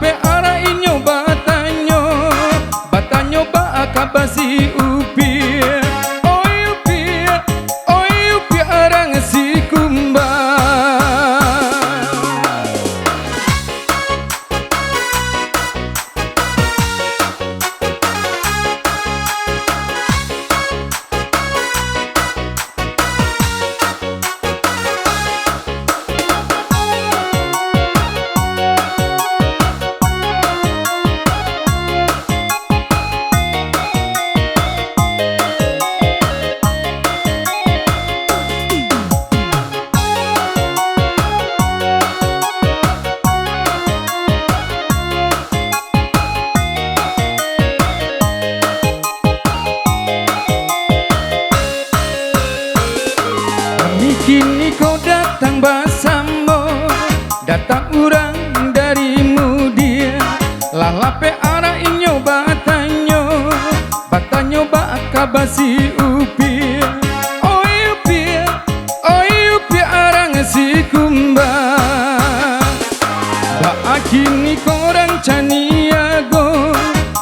pe ara inyo batanyo, batanyo ba akabasi upi. Oi upi arang si kumba. Kini kau datang bersama, datang orang darimu dia. Lalape ara inyo batanyo, batanyo ba akabasi upi. Oi upi arang si kumba. Ba kini korang caniago,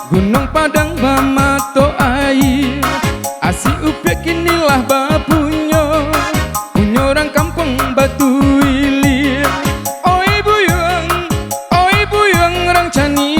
gunung padang bamato air. Asi upi kinilah bapunyo, orang kampung Batu Ilir. Oi buyung orang cani